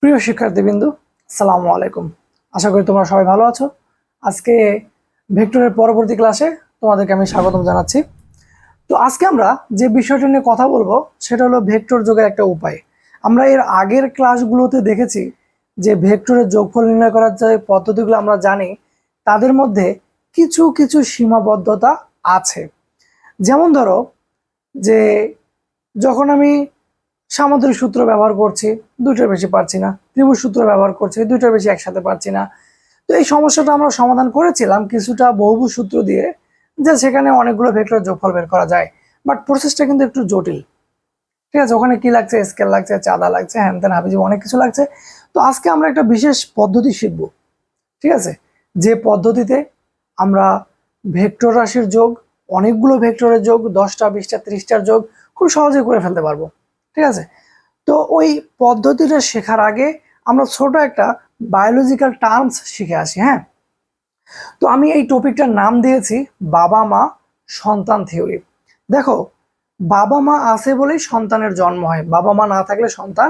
প্রিয় শিক্ষার্থীবৃন্দু, আসসালামু আলাইকুম। আশা করি তোমরা সবাই ভালো আছো। আজকে ভেক্টরের পরবর্তী ক্লাসে তোমাদেরকে আমি স্বাগতম জানাচ্ছি। তো আজকে আমরা যে বিষয়টা নিয়ে কথা বলবো সেটা হলো ভেক্টর যোগের একটা উপায়। আমরা এর আগের ক্লাসগুলোতে দেখেছি যে ভেক্টরের যোগফল নির্ণয় করার যে পদ্ধতিগুলো আমরা জানি তাদের মধ্যে কিছু কিছু সীমাবদ্ধতা আছে। যেমন ধরো যে যখন আমি সামুদ্রিক সূত্র ব্যবহার করছি, দুটোর বেশি পারছি না, ত্রিভুজ সূত্র ব্যবহার করছি, দুটোর বেশি একসাথে পারছি না। তো এই সমস্যাটা আমরা সমাধান করেছিলাম কিছুটা বহুভুজ সূত্র দিয়ে, যে সেখানে অনেকগুলো ভেক্টর যোগফল বের করা যায়, বাট প্রসেসটা কিন্তু একটু জটিল। ঠিক আছে, ওখানে কি লাগছে, স্কেল লাগছে, চাঁদা লাগছে, হ্যান ত্যান হাবিজাবি অনেক কিছু লাগছে। তো আজকে আমরা একটা বিশেষ পদ্ধতি শিখব। ঠিক আছে, যে পদ্ধতিতে আমরা ভেক্টর রাশির যোগ, অনেকগুলো ভেক্টরের যোগ, 10টা 20টা 30টার যোগ খুব সহজে করে ফেলতে পারবো। ঠিক আছে, তো ওই পদ্ধতিটা শেখার আগে আমরা ছোট একটা বায়োলজিক্যাল টার্মস শিখে আসি। হ্যাঁ, তো আমি এই টপিকটার নাম দিয়েছি বাবা মা সন্তান থিওরি। দেখো, বাবা মা আছে বলেই সন্তানের জন্ম হয়, বাবা মা না থাকলে সন্তান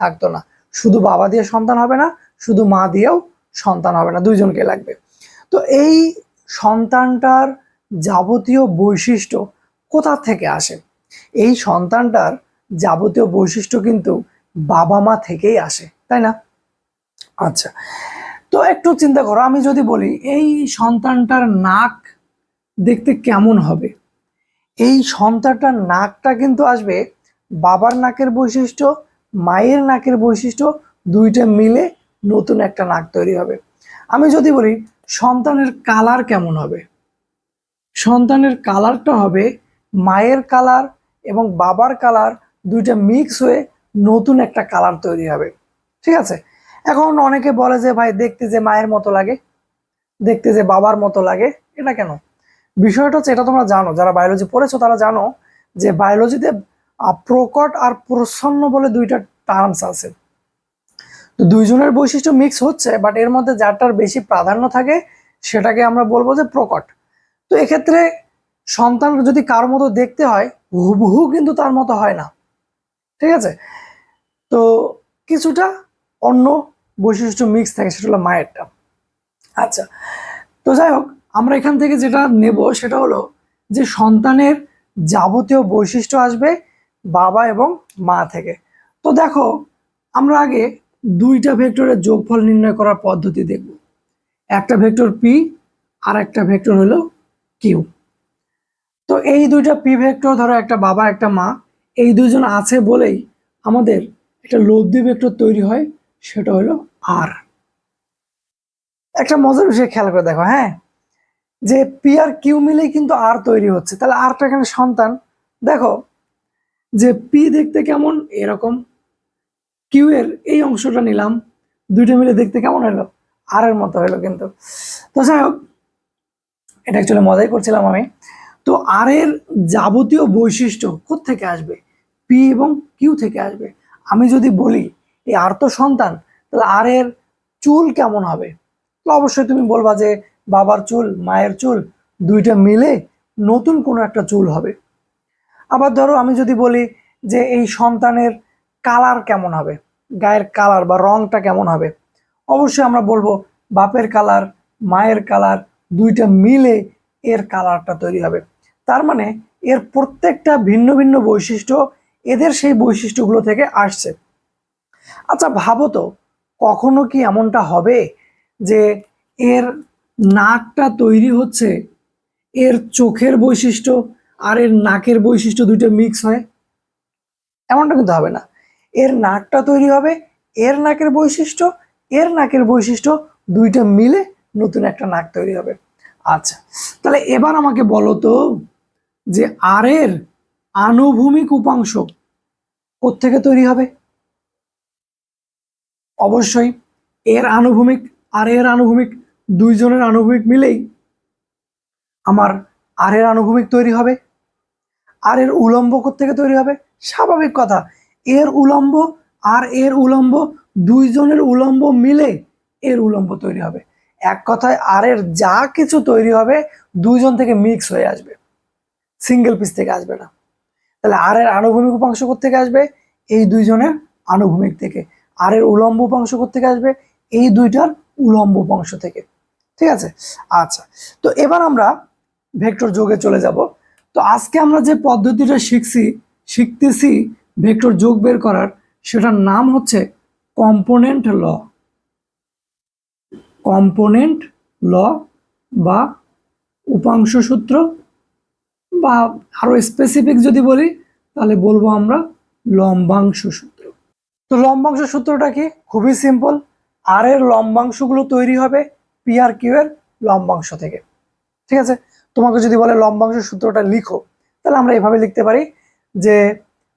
থাকতো না। শুধু বাবা দিয়ে সন্তান হবে না, শুধু মা দিয়েও সন্তান হবে না, দুইজনকে লাগবে। তো এই সন্তানটার যাবতীয় বৈশিষ্ট্য কোথা থেকে আসে? এই সন্তানটার যাবতীয় বৈশিষ্ট্য কিন্তু বাবা মা থেকেই আসে, তাই না? আচ্ছা, তো একটু চিন্তা করো, আমি যদি বলি এই সন্তানটার নাক দেখতে কেমন হবে, এই সন্তানটার নাকটা কিন্তু আসবে বাবার নাকের বৈশিষ্ট্য, মায়ের নাকের বৈশিষ্ট্য, দুইটা মিলে নতুন একটা নাক তৈরি হবে। আমি যদি বলি সন্তানের কালার কেমন হবে, সন্তানের কালারটা হবে মায়ের কালার এবং বাবার কালার দুইটা মিক্স হয়ে নতুন একটা কালার তৈরি হবে। ঠিক আছে, এখন অনেকে বলে যে ভাই দেখতে যে মায়ের মতো লাগে, দেখতে যে বাবার মতো লাগে, এটা কেন? বিষয়টা হচ্ছে, এটা তোমরা জানো, যারা বায়োলজি পড়েছো তারা জানো যে বায়োলজিতে প্রকট আর প্রচ্ছন্ন বলে দুইটা টার্মস আছে। তো দুইজনের বৈশিষ্ট্য মিক্স হচ্ছে, বাট এর মধ্যে যারটার বেশি প্রাধান্য থাকে সেটাকে আমরা বলবো যে প্রকট। তো এক্ষেত্রে সন্তান যদি কার মতো দেখতে হয়, হুবহু কিন্তু তার মতো হয় না। ঠিক আছে, তো কিছুটা অন্য বৈশিষ্ট্য মিক্স থাকে, সেটা হলো মায়েরটা। আচ্ছা, তো যাই হোক, আমরা এখান থেকে যেটা নেব সেটা হলো যে সন্তানের যাবতীয় বৈশিষ্ট্য আসবে বাবা এবং মা থেকে। তো দেখো, আমরা আগে দুইটা ভেক্টরের যোগফল নির্ণয় করার পদ্ধতি দেখব। একটা ভেক্টর পি আর একটা ভেক্টর হলো কিউ। তো এই দুইটা পি ভেক্টর, ধরো একটা বাবা একটা মা, এই দুইজন আছে বলেই আমাদের একটা লব্ধি ভেক্টর তৈরি হয়, সেটা হলো আর। একটা মজার বিষয় খেয়াল করে দেখো, হ্যাঁ, যে পি আর কিউ মিলেই কিন্তু আর তৈরি হচ্ছে, তাহলে আরটা এখানে সন্তান। দেখো যে পি দেখতে কেমন এরকম, কিউ এর এই অংশটা নিলাম, দুইটা মিলে দেখতে কেমন হলো, আর এর মতো হলো কিন্তু। তো যাই হোক, এটা অ্যাকচুয়ালি মজাই করছিলাম আমি। তো আর এর যাবতীয় বৈশিষ্ট্য কোত্থেকে আসবে? পি এবং কিউ থেকে আসবে। আমি যদি বলি এই আর তো সন্তান, তাহলে আর এর চুল কেমন হবে? তো অবশ্যই তুমি বলবা যে বাবার চুল মায়ের চুল দুইটা মিলে নতুন কোনো একটা চুল হবে। আবার ধরো আমি যদি বলি যে এই সন্তানের কালার কেমন হবে, গায়ের কালার বা রংটা কেমন হবে, অবশ্যই আমরা বলবো বাপের কালার মায়ের কালার দুইটা মিলে এর কালারটা তৈরি হবে। তার মানে এর প্রত্যেকটা ভিন্ন ভিন্ন বৈশিষ্ট্য, এদের সেই বৈশিষ্ট্যগুলো থেকে আসছে। আচ্ছা ভাবো তো, কখনো কি এমনটা হবে যে এর নাকটা তৈরি হচ্ছে এর চোখের বৈশিষ্ট্য আর এর নাকের বৈশিষ্ট্য দুইটা মিক্স হয়? এমনটা কিন্তু হবে না। এর নাকটা তৈরি হবে এর নাকের বৈশিষ্ট্য, এর নাকের বৈশিষ্ট্য দুইটা মিলে নতুন একটা নাক তৈরি হবে। আচ্ছা, তাহলে এবার আমাকে বলো তো যে আর এর আনুভূমিক উপাংশ কোত্থেকে তৈরি হবে? অবশ্যই এর আনুভূমিক আর এর আনুভূমিক, দুইজনের আনুভূমিক মিলেই আমার আর এর আনুভূমিক তৈরি হবে। আর এর উলম্ব কোত্থেকে তৈরি হবে? স্বাভাবিক কথা, এর উলম্ব আর এর উলম্ব, দুইজনের উলম্ব মিলে এর উলম্ব তৈরি হবে। এক কথায় আর এর যা কিছু তৈরি হবে দুইজন থেকে মিক্স হয়ে আসবে, সিঙ্গেল পিস থেকে আসবে না। তাহলে আর এর আনুভূমিক উপাংশ থেকে আসবে এই দুইজনের আনুভূমিক থেকে। আর এর উলম্ব উপাংশ থেকে আসবে এই দুইটার উলম্ব উপাংশ থেকে। ঠিক আছে, আচ্ছা। তো এবার আমরা ভেক্টর যোগে চলে যাব। তো আজকে আমরা যে পদ্ধতিটা শিখতেছি ভেক্টর যোগ বের করার, সেটার নাম হচ্ছে কম্পোনেন্ট ল। কম্পোনেন্ট ল বা উপাংশ সূত্র, বা আরো স্পেসিফিক যদি বলি তাহলে বলবো আমরা লম্বাংশ সূত্র। তো লম্বাংশ সূত্রটা কি? খুবই সিম্পল। আর এর লম্বাংশগুলো তৈরি হবে পি আর কিউ এর লম্বাংশ থেকে। ঠিক আছে, তোমাকে যদি বলে লম্বাংশ সূত্রটা লিখো, তাহলে আমরা এভাবে লিখতে পারি যে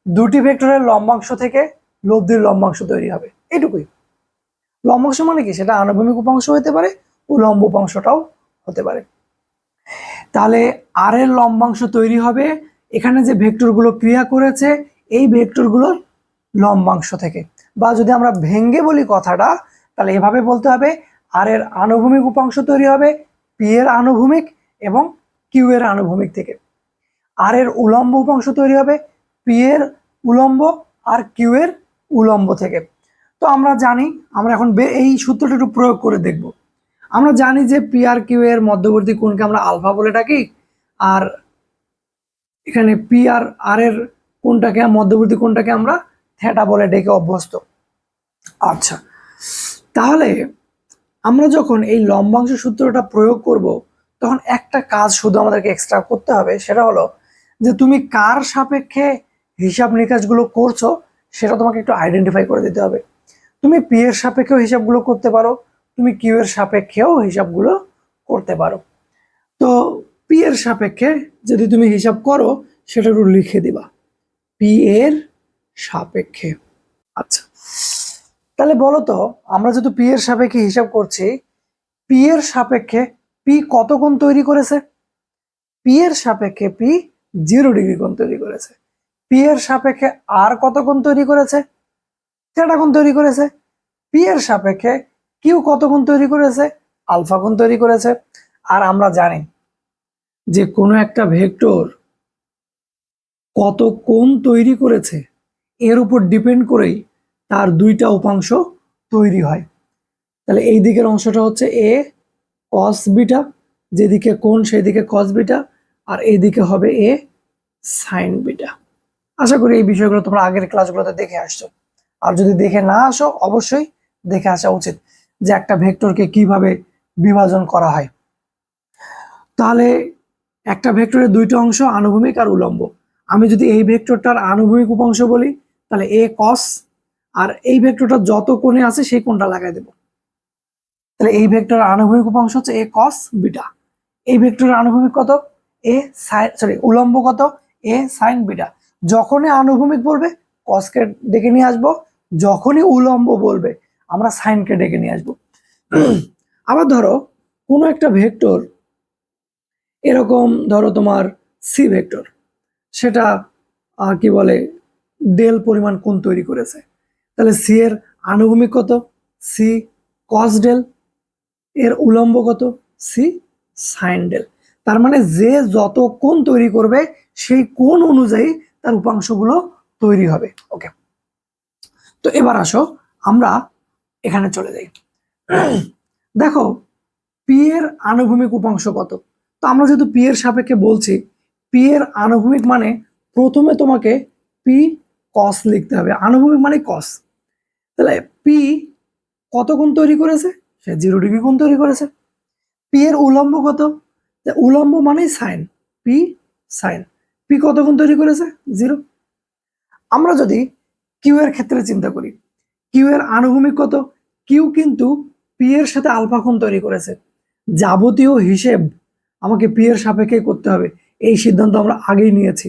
দুটি ভেক্টরের লম্বাংশ থেকে লব্ধির লম্বাংশ তৈরি হবে, এটুকুই। লম্বাংশ মানে কি? সেটা আনুভূমিক উপাংশ হতে পারে, উলম্ব উপাংশটাও হতে পারে। তাহলে আর এর লম্বাংশ তৈরি হবে এখানে যে ভেক্টরগুলো ক্রিয়া করেছে এই ভেক্টরগুলোর লম্বাংশ থেকে। বা যদি আমরা ভেঙ্গে বলি কথাটা, তাহলে এভাবে বলতে হবে আর এর আনুভূমিক উপাংশ তৈরি হবে পি এর আনুভূমিক এবং কিউ এর আনুভূমিক থেকে। আর এর উলম্ব উপাংশ তৈরি হবে পি এর উলম্ব আর কিউ এর উলম্ব থেকে। তো আমরা জানি, আমরা এখন এই সূত্রটা একটু প্রয়োগ করে দেখব। আমরা জানি যে পি আর কিউ এর মধ্যবর্তী কোণকে আমরা আলফা বলে ডাকি, আর এখানে পি আর আর এর কোণটাকে, মধ্যবর্তী কোণটাকে আমরা থিটা বলে ডেকে অভ্যস্ত। আচ্ছা, তাহলে আমরা যখন এই লম্বাংশ সূত্রটা প্রয়োগ করব, তখন একটা কাজ শুধু আমাদেরকে এক্সট্রা করতে হবে, সেটা হলো যে তুমি কার সাপেক্ষে হিসাব নিকাশগুলো করছো সেটা তোমাকে একটু আইডেন্টিফাই করে দিতে হবে। তুমি পি এর সাপেক্ষেও হিসাবগুলো করতে পারো, তুমি কিউ এর সাপেক্ষেও হিসাবগুলো করতে পারো। তো পি এর সাপেক্ষে যদি তুমি হিসাব করো, সেটা একটু লিখে দিবা, পি এর সাপেক্ষে। আচ্ছা, তাহলে বলো তো, আমরা যেহেতু পি এর সাপেক্ষে হিসাব করছি, পি এর সাপেক্ষে পি কত কোণ তৈরি করেছে? পি এর সাপেক্ষে পি 0 ডিগ্রি কোণ তৈরি করেছে। পি এর সাপেক্ষে আর কত কোণ তৈরি করেছে? থিটা কোণ তৈরি করেছে। পি এর সাপেক্ষে কিউ কত কোণ তৈরি করেছে? আলফা কোণ তৈরি করেছে। আর আমরা জানি যে কোনো একটা ভেক্টর কত কোণ তৈরি করেছে এর উপর ডিপেন্ড করেই তার দুইটা উপাংশ তৈরি হয়। তাহলে এই দিকের অংশটা হচ্ছে এ কস বিটা, যেদিকে কোণ সেদিকে কস বিটা, আর এইদিকে হবে এ সাইন বিটা। আশা করি এই বিষয়গুলো তোমরা আগের ক্লাসগুলোতে দেখে আসছো। আর যদি দেখে না আসো, অবশ্যই দেখে আসা উচিত যে একটা ভেক্টরকে কিভাবে বিভাজন করা হয়। তাহলে একটা ভেক্টরের দুইটা অংশ আনুভূমিক আর উলম্ব। আমি যদি এই ভেক্টরটার আনুভূমিক উপাংশ বলি, তাহলে এ কস, আর এই ভেক্টরটা যত কোণে আছে সেই কোণটা লাগাই দেব। তাহলে এই ভেক্টরের আনুভূমিক উপাংশ হচ্ছে এ কস বিটা। এই ভেক্টরের আনুভূমিক কত? এ সাইন, উলম্ব কত? এ সাইন বিটা। যখনই আনুভূমিক বলবে কসকে ডেকে নিয়ে আসবো, যখনই উলম্ব বলবে আমরা সাইনকে ডেকে নিয়ে আসবো। আবার ধরো কোনো একটা ভেক্টর, এরকম ধরো তোমার সি ভেক্টর, সেটা কি বলে ডেল পরিমাণ কোণ তৈরি করেছে। তাহলে সি এর আনুভূমিক কত? সি কস ডেল। এর উলম্ব কত? সি সাইন ডেল। তার মানে যে যত কোণ তৈরি করবে সেই কোণ অনুযায়ী তার উপাংশগুলো তৈরি হবে। ওকে, তো এবার আসো আমরা এখানে চলে যাই। দেখো পি এর আনুভূমিক উপাংশ কত? তো আমরা যেহেতু পি এর সাপেক্ষে বলছি, পি এর আনুভূমিক মানে প্রথমে তোমাকে পি কস লিখতে হবে। আনুভূমিক মানে কস। তাহলে পি কত কোণ তৈরি করেছে? সে 0 ডিগ্রি কোণ তৈরি করেছে। পি এর উলম্ব কত? উলম্ব মানে সাইন, পি সাইন। পি কত কোণ তৈরি করেছে? 0। আমরা যদি কিউ এর ক্ষেত্রে চিন্তা করি, কিউ এর আনুভূমিক কত? কিউ কিন্তু পি এর সাথে আলফা কোণ তৈরি করেছে। যাবতীয় হিসেব আমাকে পি এর সাপেক্ষে করতে হবে, এই সিদ্ধান্ত আমরা আগেই নিয়েছি।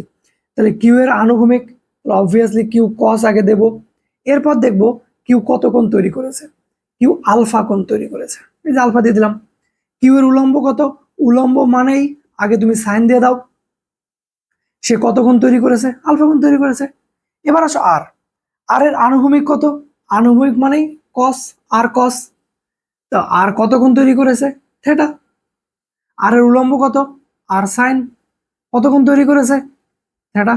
তাহলে কিউ এর আনুভূমিক, অবভিয়াসলি কিউ কস আগে দেব, এরপর দেখব কিউ কত কোণ তৈরি করেছে। কিউ আলফা কোণ তৈরি করেছে, এই যে আলফা দিয়ে দিলাম। কিউ এর উলম্ব কত? উলম্ব মানেই আগে তুমি সাইন দিয়ে দাও। সে কত কোণ তৈরি করেছে? আলফা কোণ তৈরি করেছে। এবার আসো আর, আর এর আনুভূমিক কত? আনুভূমিক মানেই কস, আর কস। তো আর কত কোণ তৈরি করেছে? থিটা। আর এর উলম্ব কত? আর সাইন। কত কোণ তৈরি করেছে? থিটা।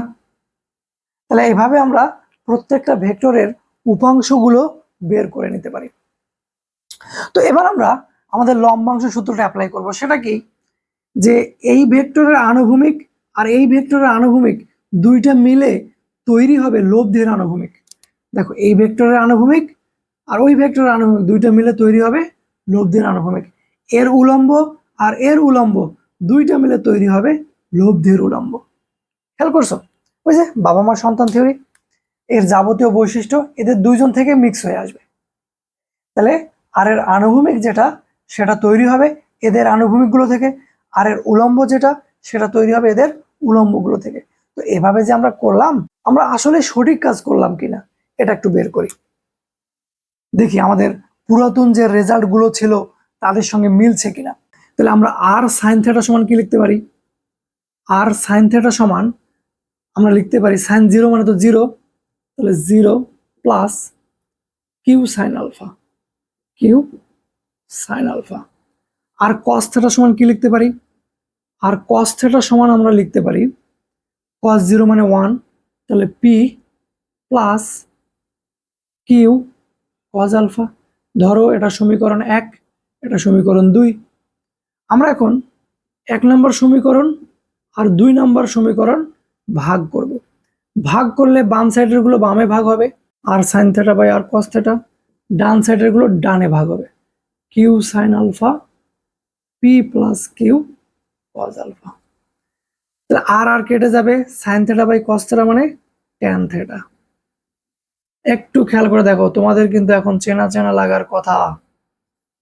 তাহলে এইভাবে আমরা প্রত্যেকটা ভেক্টরের উপাংশগুলো বের করে নিতে পারি। তো এবার আমরা আমাদের লম্বাংশ সূত্রটা অ্যাপ্লাই করব। সেটা কি, যে এই ভেক্টরের আনুভূমিক আর এই ভেক্টরের আনুভূমিক দুইটা মিলে তৈরি হবে লব্ধির আনুভূমিক। দেখো, এই ভেক্টরের আনুভূমিক আর ওই ভেক্টরের আনুভূমিক দুইটা মিলে তৈরি হবে লব্ধির আনুভূমিক। এর উলম্ব আর এর উলম্ব দুইটা মিলে তৈরি হবে লব্ধির উলম্ব। খেয়াল করছো? ওই যে বাবা মা সন্তান থিওরি, এর যাবতীয় বৈশিষ্ট্য এদের দুইজন থেকে মিক্স হয়ে আসবে। তাহলে আর এর আনুভূমিক যেটা সেটা তৈরি হবে এদের আনুভূমিকগুলো থেকে, আর এর উলম্ব যেটা সেটা তৈরি হবে এদের উলম্বগুলো থেকে। তো এভাবে যে আমরা করলাম, আমরা আসলে সঠিক কাজ করলাম কিনা এটা একটু বের করি। দেখি আমাদের পুরাতন যে রেজাল্ট গুলো ছিল তাদের সঙ্গে মিলছে কিনা। তাহলে আমরা আর সাইন থিটা সমান কি লিখতে পারি? আর সাইন থিটা সমান আমরা লিখতে পারি সাইন 0 মানে তো 0, তাহলে 0 plus q sine alpha, q sine alpha. আর কস থিটা সমান কি লিখতে পারি? আর কস থিটা সমান আমরা লিখতে পারি কস 0 মানে 1, তাহলে P plus Q cos alpha. ধরো এটা সমীকরণ 1, এটা সমীকরণ 2। আমরা এখন 1 নম্বর সমীকরণ আর 2 নম্বর সমীকরণ ভাগ করব। ভাগ করলে বাম সাইডের গুলো বামে ভাগ হবে, r sine theta by r cos theta. ডান সাইডের গুলো ডানে ভাগ হবে, q sine alpha p plus Q cos alpha. তাহলে আর আর কেটে যাবে, sine theta by cos theta মানে ট্যান থিটা। একটু খেয়াল করে দেখো, তোমাদের কিন্তু এখন চেনা চেনা লাগার কথা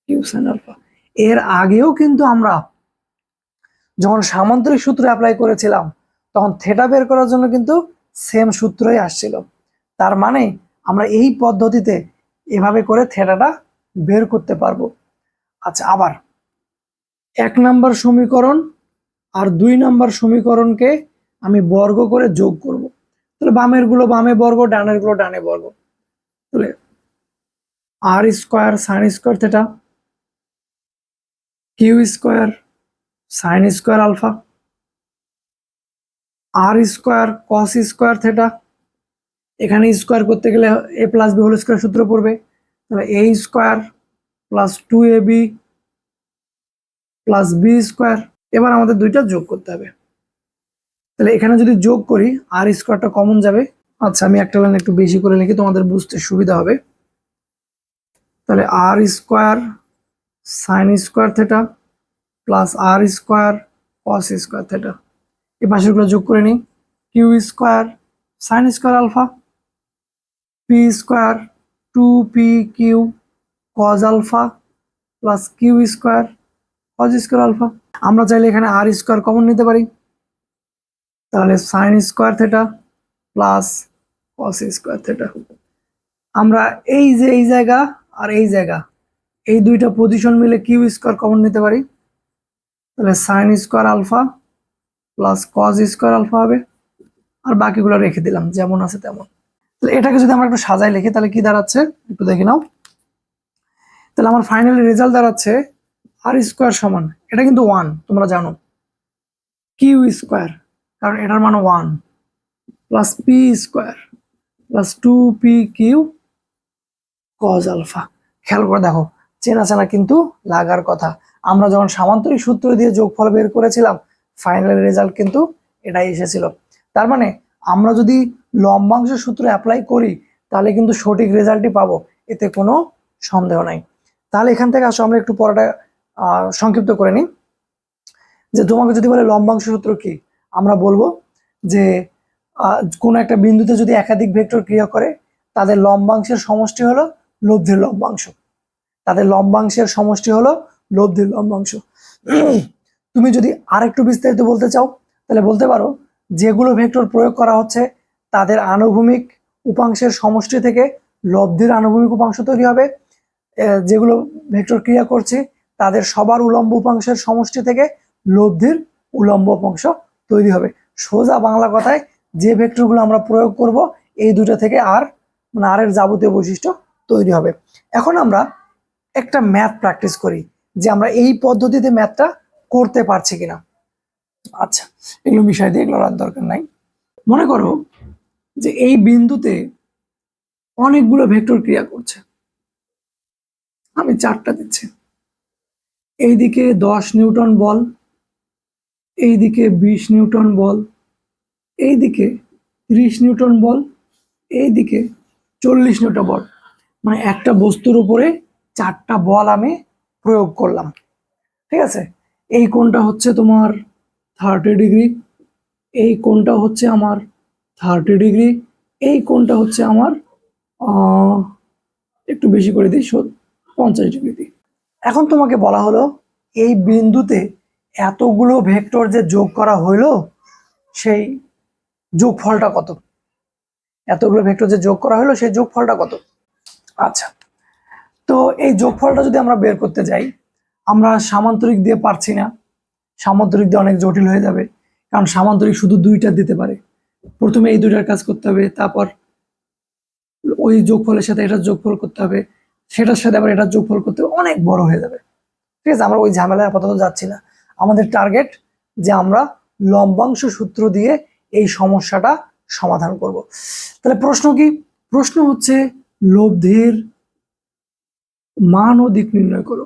কিউ সাইন আলফা। এর আগেও কিন্তু আমরা যখন সামান্তরিক সূত্র অ্যাপ্লাই করেছিলাম তখন থিটা বের করার জন্য কিন্তু সেম সূত্রই আসছিল। তার মানে আমরা এই পদ্ধতিতে এভাবে করে থিটাটা বের করতে পারবো। আচ্ছা, আবার 1 নম্বর সমীকরণ আর 2 নম্বর সমীকরণকে আমি বর্গ করে যোগ করব। তাহলে বামের গুলো বামে বর্গ, ডানের গুলো ডানে বর্গ। তাহলে r square sine square theta, q square sine square alpha, r square cos square theta. এখানে স্কোয়ার করতে গেলে a plus b whole square সূত্র পড়বে, তাহলে a square plus 2ab plus b square. এবার আমাদের দুইটা যোগ করতে হবে। তাহলে এখানে যদি যোগ করি আর স্কোয়ারটা কমন যাবে। আচ্ছা, আমি একটা লাইন একটু বেশি করে লিখি, তোমাদের বুঝতে সুবিধা হবে। তাহলে r square sine square theta plus r square cos square theta. এই পাশেরগুলো যোগ করে নিই, q square sine square alpha p square 2p Q cos alpha plus q square cos square alpha. আমরা চাইলে এখানে আর স্কোয়ার কমন নিতে পারি, তাহলে sine square theta plus cos square theta. আমরা এই যে এই জায়গা আর এই জায়গা এই দুইটা পজিশন মিলে কিউ স্কোয়ার কমন নিতে পারি, তাহলে sine square alpha plus cos square alpha হবে। আর বাকিগুলো রেখে দিলাম যেমন আছে তেমন। তাহলে এটাকে যদি আমরা একটু সাজাই লিখি তাহলে কি দাঁড়াচ্ছে একটু দেখে নাও। তাহলে আমার ফাইনালি রেজাল্ট দাঁড়াচ্ছে আর স্কোয়ার সমান, এটা কিন্তু 1 তোমরা জানো, কিউ স্কোয়ার কারণ এটার মান 1 plus P square plus 2p Q cos alpha. খেয়াল করে দেখো, চেনা চেনা কিন্তু লাগার কথা। আমরা যখন সামান্তরিক সূত্র দিয়ে যোগফল বের করেছিলাম ফাইনাল রেজাল্ট কিন্তু এটাই এসেছিল। তার মানে আমরা যদি লম্বাংশ সূত্র অ্যাপ্লাই করি তাহলে কিন্তু সঠিক রেজাল্টই পাবো, এতে কোনো সন্দেহ নাই। তাহলে এখান থেকে আসো আমরা একটু পড়াটা সংক্ষিপ্ত করে নিই। যে তোমাকে যদি বলে লম্বাংশ সূত্র কি, আমরা বলবো যে কোনো একটা বিন্দুতে যদি একাধিক ভেক্টর ক্রিয়া করে তাদের লম্বাংশের সমষ্টি হলো লব্ধির লম্বাংশ, তাদের লম্বাংশের সমষ্টি হলো লব্ধির লম্বাংশ। তুমি যদি আরেকটু বিস্তারিত বলতে চাও তাহলে বলতে পারো যেগুলো ভেক্টর প্রয়োগ করা হচ্ছে তাদের আনুভূমিক উপাংশের সমষ্টি থেকে লব্ধির আনুভূমিক উপাংশ তৈরি হবে, যেগুলো ভেক্টর ক্রিয়া করছে তাদের সবার উলম্ব উপাংশের সমষ্টি থেকে লব্ধির উলম্ব উপাংশ তৈরি হবে। সোজা বাংলা কথায় যে ভেক্টরগুলো আমরা প্রয়োগ করব এই দুটো থেকে আর মানে আর এর যাবতীয় বৈশিষ্ট্য তৈরি হবে। এখন আমরা একটা ম্যাথ প্র্যাকটিস করি যে আমরা এই পদ্ধতিতে ম্যাথটা করতে পারছি কিনা। আচ্ছা, এগুলো বিষয় দিয়ে এগুলো আর দরকার নাই। মনে করো যে এই বিন্দুতে অনেকগুলো ভেক্টর ক্রিয়া করছে, আমি 4টা দিচ্ছি। এইদিকে 10 নিউটন বল, এইদিকে 20 নিউটন বল, এইদিকে 30 নিউটন বল, এইদিকে 40 নিউটন বল। মানে একটা বস্তুর উপরে 4টা বল আমি প্রয়োগ করলাম। ঠিক আছে, এই কোণটা হচ্ছে তোমার 30 ডিগ্রি, এই কোণটা হচ্ছে আমার 30 ডিগ্রি, এই কোণটা হচ্ছে আমার একটু বেশি করে দিই 50 ডিগ্রি দিই। এখন তোমাকে বলা হলো এই বিন্দুতে এতগুলো ভেক্টর যে যোগ করা হইলো সেই যোগফলটা কত, এতগুলো ভেক্টর যে যোগ করা হলো সেই যোগফলটা কত। আচ্ছা, তো এই যোগফলটা যদি আমরা বের করতে যাই, আমরা সামান্তরিক দিয়ে পারছি না, সামান্তরিক দিয়ে অনেক জটিল হয়ে যাবে, কারণ সামান্তরিক শুধু 2টা দিতে পারে। প্রথমে এই 2টার কাজ করতে হবে, তারপর ওই যোগফলের সাথে এটার যোগফল করতে হবে, সেটার সাথে আবার এটার যোগফল করতে হবে, অনেক বড় হয়ে যাবে। ঠিক আছে, আমরা ওই ঝামেলায় আপাতত যাচ্ছি না। আমাদের টার্গেট যে আমরা লম্বাংশ সূত্র দিয়ে এই সমস্যাটা সমাধান করব। তাহলে প্রশ্ন কি? প্রশ্ন হচ্ছে লব্ধির মান ও দিক নির্ণয় করো,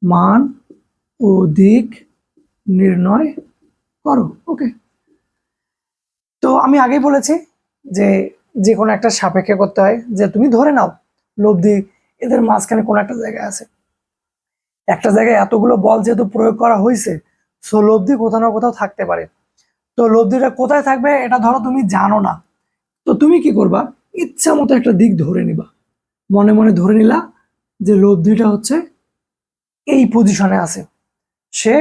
মান ও দিক নির্ণয় করো। ওকে, তো আমি আগেই বলেছি যে যে কোনো একটা সাপেক্ষে করতে হয়, যে তুমি ধরে নাও লব্ধি এদের মাঝখানে কোনো একটা জায়গায় আছে, একটা জায়গায় এতগুলো বল যেহেতু প্রয়োগ করা হয়েছে, সো লব্ধি কোথাও না কোথাও থাকতে পারে। তো লব্ধিটা কোথায় থাকবে এটা ধরো তুমি জানো না, তো তুমি কি করবা, ইচ্ছা মতো একটা দিক ধরে নিবা, মনে মনে ধরে নিলা যে লব্ধিটা হচ্ছে এই পজিশনে আছে, সে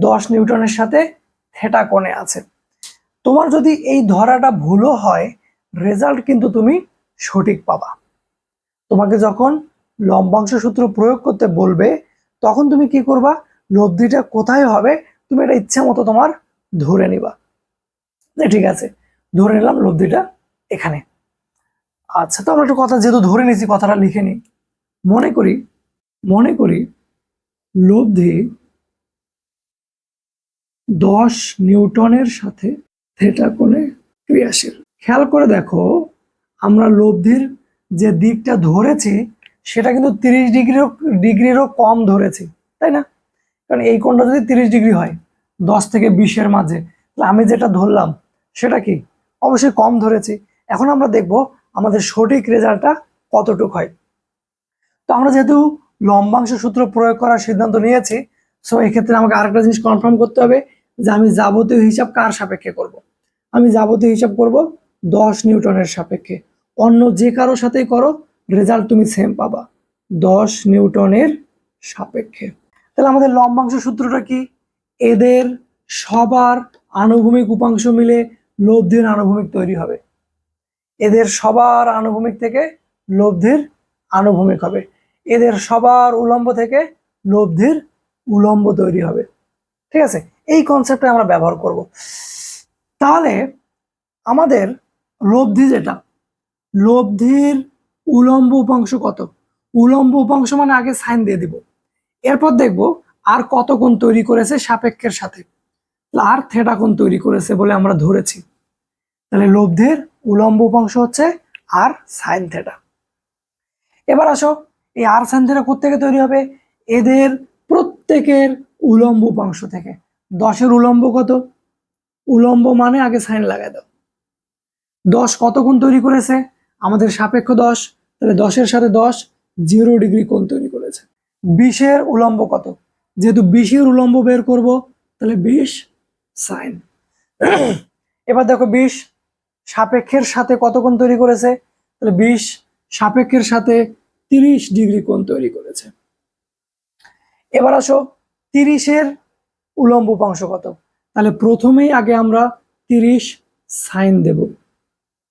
10 নিউটনের সাথে থেটা কোণে আছে। তোমার যদি এই ধরাটা ভুলও হয়, রেজাল্ট কিন্তু তুমি সঠিক পাবা। তোমাকে যখন লম্বাংশ সূত্র প্রয়োগ করতে বলবে তখন তুমি কি করবা, লব্ধিটা কোথায় হবে তুমি এটা ইচ্ছা মতো তোমার ধরে নিবা, ঠিক আছে, ধরে নিলাম লব্ধিটা এখানে। আচ্ছা, তো আমরা একটা কথা যেহেতু ধরে নিয়েছি, কথাটা লিখে নিই। মনে করি লব্ধি 10 নিউটনের সাথে থেটা কোণে ক্রিয়াশীল। খেয়াল করে দেখো, আমরা লব্ধির যে দিকটা ধরেছি সেটা কিন্তু 30 ডিগ্রিরও কম ধরেছি, তাই না? কারণ এই কোণটা যদি 30 ডিগ্রি হয় 10 থেকে 20-এর মাঝে, তাহলে আমি যেটা ধরলাম সেটা কি, অবশ্যই কম ধরেছি। এখন আমরা দেখব আমাদের সঠিক রেজাল্টটা কতটুকু হয়। তো আমরা যেহেতু লম্বাংশ সূত্র প্রয়োগ করার সিদ্ধান্ত নিয়েছি, সো এক্ষেত্রে আমাকে আরেকটা জিনিস কনফার্ম করতে হবে যে আমি যাবতীয় হিসাব কার সাপেক্ষে করব। আমি যাবতীয় হিসাব করব 10 নিউটনের সাপেক্ষে। অন্য যে কারো সাথেই করো, রেজাল্ট তুমি সেম পাবা, 10 নিউটনের সাপেক্ষে। তাহলে আমাদের লম্বাংশ সূত্রটা কি, এদের সবার আনুভূমিক উপাংশ মিলে লব্ধির আনুভূমিক তৈরি হবে, এদের সবার আনুভূমিক থেকে লব্ধির আনুভূমিক হবে, এদের সবার উলম্ব থেকে লব্ধির উলম্ব তৈরি হবে। ঠিক আছে, এই কনসেপ্টটা আমরা ব্যবহার করব। তাহলে আমাদের লব্ধি যেটা, লব্ধির উলম্ব উপাংশ কত, উলম্ব উপাংশ মানে আগে সাইন দিয়ে দিব, এরপর দেখব আর কত কোণ তৈরি করেছে সাপেক্ষের সাথে, আর থেটা কোণ তৈরি করেছে বলে আমরা ধরেছি। তাহলে লব্ধির উলম্ব উপাংশ হচ্ছে আর সাইন থেটা। এবার আসো, এই আর সাইন থেটা কোত্থেকে তৈরি হবে, এদের প্রত্যেকের উলম্ব উপাংশ থেকে। 10-এর উলম্ব কত, উলম্ব মানে আগে সাইন লাগাই দাও, 10 কত কোণ তৈরি করেছে, আমাদের সাপেক্ষ 10, তাহলে 10-এর সাথে 10 0 ডিগ্রি কোণ তৈরি করেছে। 20-এর উলম্ব কত, যেহেতু 20-এর উলম্ব বের করব, তাহলে 20 সাইন। এবার দেখো 20 সাপেক্ষের সাথে কত কোণ তৈরি করেছে, তাহলে 20 সাপেক্ষের সাথে 30 ডিগ্রি কোণ তৈরি করেছে। এবার আসো 30-এর উলম্ব উপাংশ কত, তাহলে প্রথমেই আগে আমরা 30 সাইন দেব,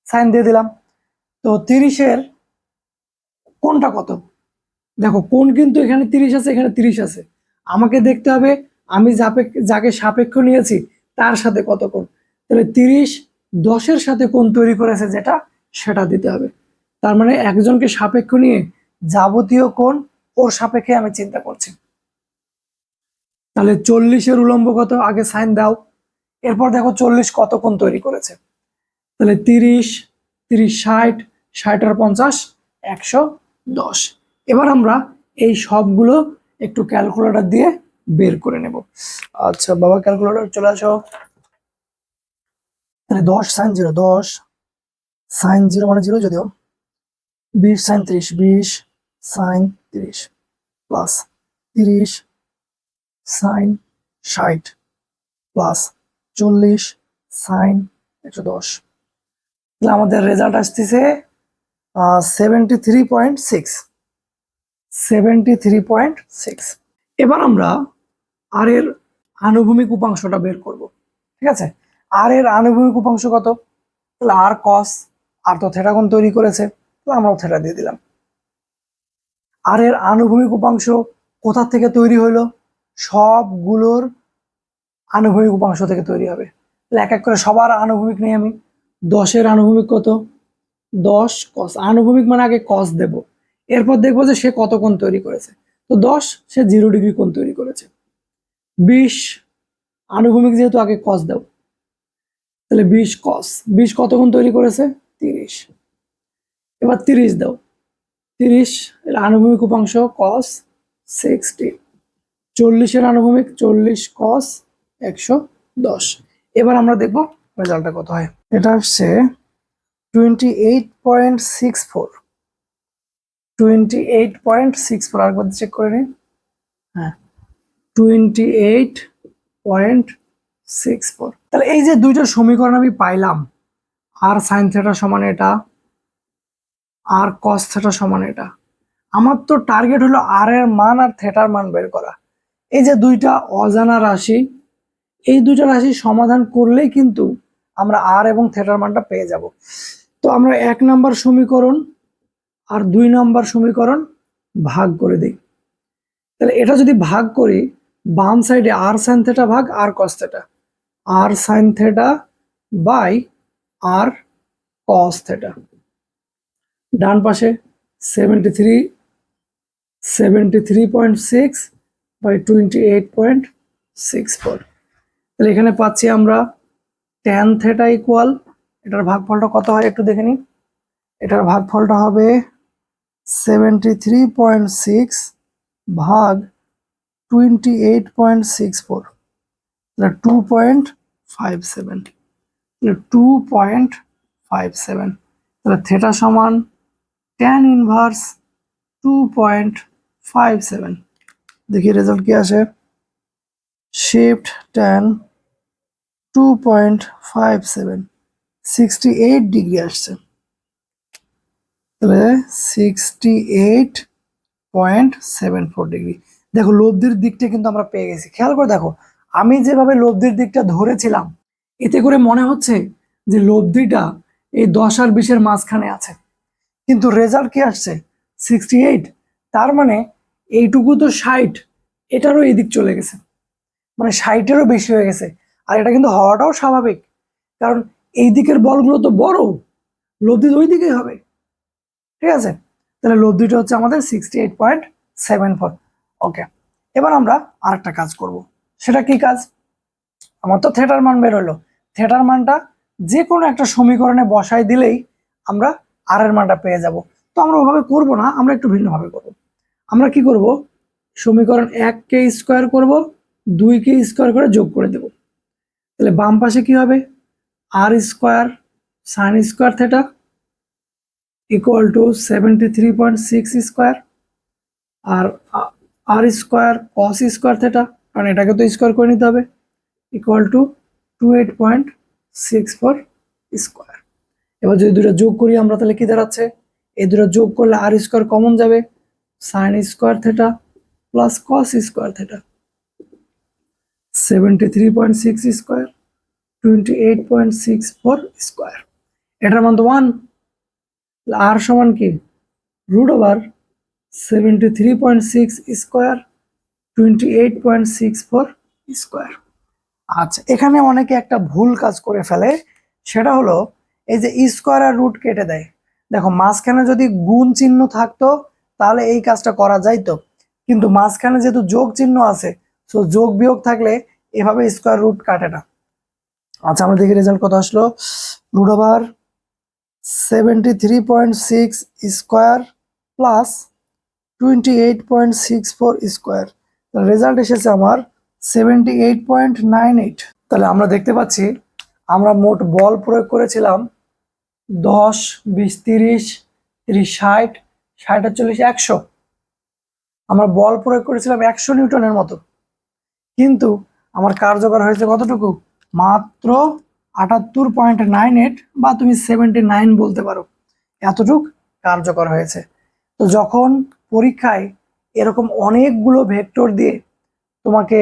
সাইন দিয়ে দিলাম। তো 30-এর কোণটা কত, দেখো কোণ কিন্তু এখানে 30 আছে, এখানে 30 আছে, আমাকে দেখতে হবে আমি যাকে সাপেক্ষ নিয়েছি তার সাথে কত কোণ, তাহলে 30 10-এর সাথে কোণ তৈরি করেছে যেটা, সেটা দিতে হবে। তার মানে একজনকে সাপেক্ষ নিয়ে যাবতীয় কোণ ওর সাপেক্ষে আমি চিন্তা করছি। তাহলে 40-এর উলম্ব কত, আগে সাইন দাও, এরপর দেখো 40 কত কোণ তৈরি করেছে, তাহলে 30 30 60 60 আর 50 110। এবার আমরা এই সবগুলো একটু ক্যালকুলেটর দিয়ে বের করে নেব। আচ্ছা বাবা, ক্যালকুলেটর চলে আসো। তাহলে 10 sin 0, 10 sin 0 মানে 0, যদিও 20 sin 30, 20 sin 30 plus 30 sin 60 plus 40 sin 110। তাহলে আমাদের রেজাল্ট আসতেছে 73.6। 73.6। এবার আমরা আর এর আনুভূমিক উপাংশটা বের করব। ঠিক আছে, আর এর আনুভূমিক উপাংশ কত? তাহলে আর কস, আর তো থিটা কোণ তৈরি করেছে, তাহলে আমরাও থিটা দিয়ে দিলাম। আর এর আনুভূমিক উপাংশ কোথা থেকে তৈরি হলো? সবগুলোর আনুভূমিক উপাংশ থেকে তৈরি হবে। তাহলে এক এক করে সবার আনুভূমিক নেই আমি। 10-এর আনুভূমিক কত? 10 কস। আনুভূমিক মানে আগে কস দেব, এরপর দেখবো যে সে কত কোণ তৈরি করেছে। তো 10 সে 0 ডিগ্রি কোণ তৈরি করেছে। 20 আনুভূমিক, যেহেতু আগে কস দাও, তাহলে 20 কস। 20 কত কোণ তৈরি করেছে? 30। এবার 30 দাও। 30 এর আনুভূমিক উপাংশ কস 60। 40-এর আনুভূমিক 40 কস 110। এবার আমরা দেখব রেজাল্টটা কত হয়। এটা আসছে 28.64। 28.64 আরেকবার চেক করে নিই। হ্যাঁ, 28.64। তাহলে এই যে দুইটা সমীকরণ আমি পাইলাম, আর সাইন থিটা সমান এটা, আর কস থিটা সমান এটা। আমার তো টার্গেট হলো আর এর মান আর থিটার মান বের করা। এই যে দুইটা অজানা রাশি, এই দুইটা রাশি সমাধান করলেই কিন্তু আমরা আর এবং থিটার মানটা পেয়ে যাব। তো আমরা 1 নাম্বার সমীকরণ আর 2 নাম্বার সমীকরণ ভাগ করে দিই। তাহলে এটা যদি ভাগ করি, বাম সাইডে আর সাইন থিটা ভাগ r cos theta, r sine theta by r cos theta. ডান পাশে 73.6 বাই 28.64। তাহলে এখানে পাচ্ছি আমরা tan থিটা ইকুয়াল, এটার ভাগফলটা কত হয় একটু দেখে নিই। এটার ভাগফলটা হবে 73.6 ভাগ 28.64, তাহলে 2.57। 2.57, তাহলে থিটা সমান tan ইনভার্স 2.57। দেখি রেজাল্ট কি আসে। শিফট tan 2.57, 68 ডিগ্রি আসছে। তাহলে 68.74 ডিগ্রি। দেখো লব্ধির দিকটা কিন্তু আমরা পেয়ে গেছি। খেয়াল করে দেখো, আমি যেভাবে লব্ধির দিকটা ধরেছিলাম, এতে করে মনে হচ্ছে যে লব্ধিটা এই 10 আর 20-এর মাঝখানে আছে, কিন্তু রেজাল্ট কি আসছে 68। তার মানে এইটুকু তো 60, এটারও এই দিক চলে গেছে, মানে 60-এরও বেশি হয়ে গেছে। আর এটা কিন্তু হওয়াটাও স্বাভাবিক, কারণ এই দিকের বলগুলো তো বড়, লব্ধি ওই দিকেই হবে। ঠিক আছে, তাহলে লব্ধিটা হচ্ছে আমাদের 68.74। ওকে, এবার আমরা আরেকটা কাজ করব। সেটা কি কাজ? আমার তো থিটার মান বের হলো, থিটার মানটা যে কোনো একটা সমীকরণে বসাই দিলেই আমরা আর এর মানটা পেয়ে যাব। তো আমরা ওভাবে করব না, আমরা একটু ভিন্নভাবে করব। আমরা কি করব, সমীকরণ 1-কে স্কোয়ার করব, 2-কে স্কোয়ার করে যোগ করে দেব। তাহলে বাম পাশে কি হবে, r square sine square theta equal to 73.6 square, আর r square cos square theta, কারণ এটাকে তো স্কোয়ার করে নিতে হবে, ইকুয়াল টু 28.64 স্কোয়ার। এবার যদি দুটো যোগ করি আমরা, তাহলে কি দাঁড়াচ্ছে, এই দুটো যোগ করলে আর স্কোয়ার কমন যাবে, sign square theta plus cos square theta. 73.6 square 28.64 square. এটার মান তো 1। আর সমান কি, রুট ওভার 73.6 স্কোয়ার 28.64 স্কোয়ার। আচ্ছা, এখানে অনেকে একটা ভুল কাজ করে ফেলে, সেটা হলো এই যে স্কোয়ার আর রুট কেটে দেয়। দেখো মাঝখানে যদি গুণ চিহ্ন থাকতো তাহলে এই কাজটা করা যাইতো, কিন্তু মাঝখানে যেহেতু যোগ চিহ্ন আছে, তো যোগ বিয়োগ থাকলে এভাবে স্কোয়ার রুট কাটে না। আচ্ছা, আমরা দেখি রেজাল্ট কত আসলো। Root over 73.6 square plus 28.64 square. Result এসেছে আমার 78.98। তাহলে আমরা দেখতে পাচ্ছি আমরা মোট বল প্রয়োগ করেছিলাম 10, 20, 30, 30, 60, 60, 40, 100। আমরা বল প্রয়োগ করেছিলাম 100 নিউটনের মতো, কিন্তু আমার কার্যকর হয়েছে কতটুকু? মাত্র 78.98, বা তুমি 79 বলতে পারো, এতটুক কার্যকর হয়েছে। তো যখন পরীক্ষায় এরকম অনেকগুলো ভেক্টর দিয়ে তোমাকে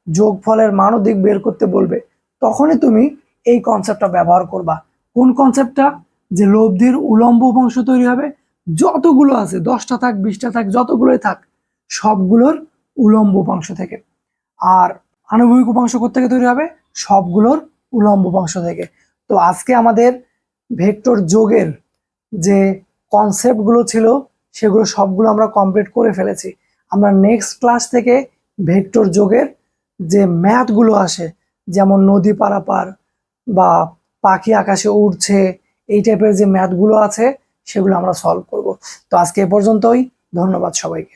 যোগফলের মান ও দিক বের করতে বলবে, তখনই তুমি এই কনসেপ্টটা ব্যবহার করবা। কোন কনসেপ্টটা? যে লব্ধির উলম্ব উপাংশ তৈরি হবে, যতগুলো আছে 10টা থাক 20টা থাক যতগুলোই থাক, সবগুলোর উলম্ব উপাংশ থেকে। আর আনুভূমিক উপাংশ থেকে তৈরি হবে? সবগুলোর উলম্ব উপাংশ থেকে। তো আজকে আমাদের ভেক্টর যোগের যে কনসেপ্টগুলো ছিল সেগুলো সবগুলো আমরা কমপ্লিট করে ফেলেছি। আমরা নেক্সট ক্লাস থেকে ভেক্টর যোগের যে ম্যাথগুলো আসে, যেমন নদী পারাপার বা পাখি আকাশে উড়ছে, এই টাইপের যে ম্যাথগুলো আছে সেগুলো আমরা সলভ করব। তো আজকে এ পর্যন্তই। ধন্যবাদ সবাইকে।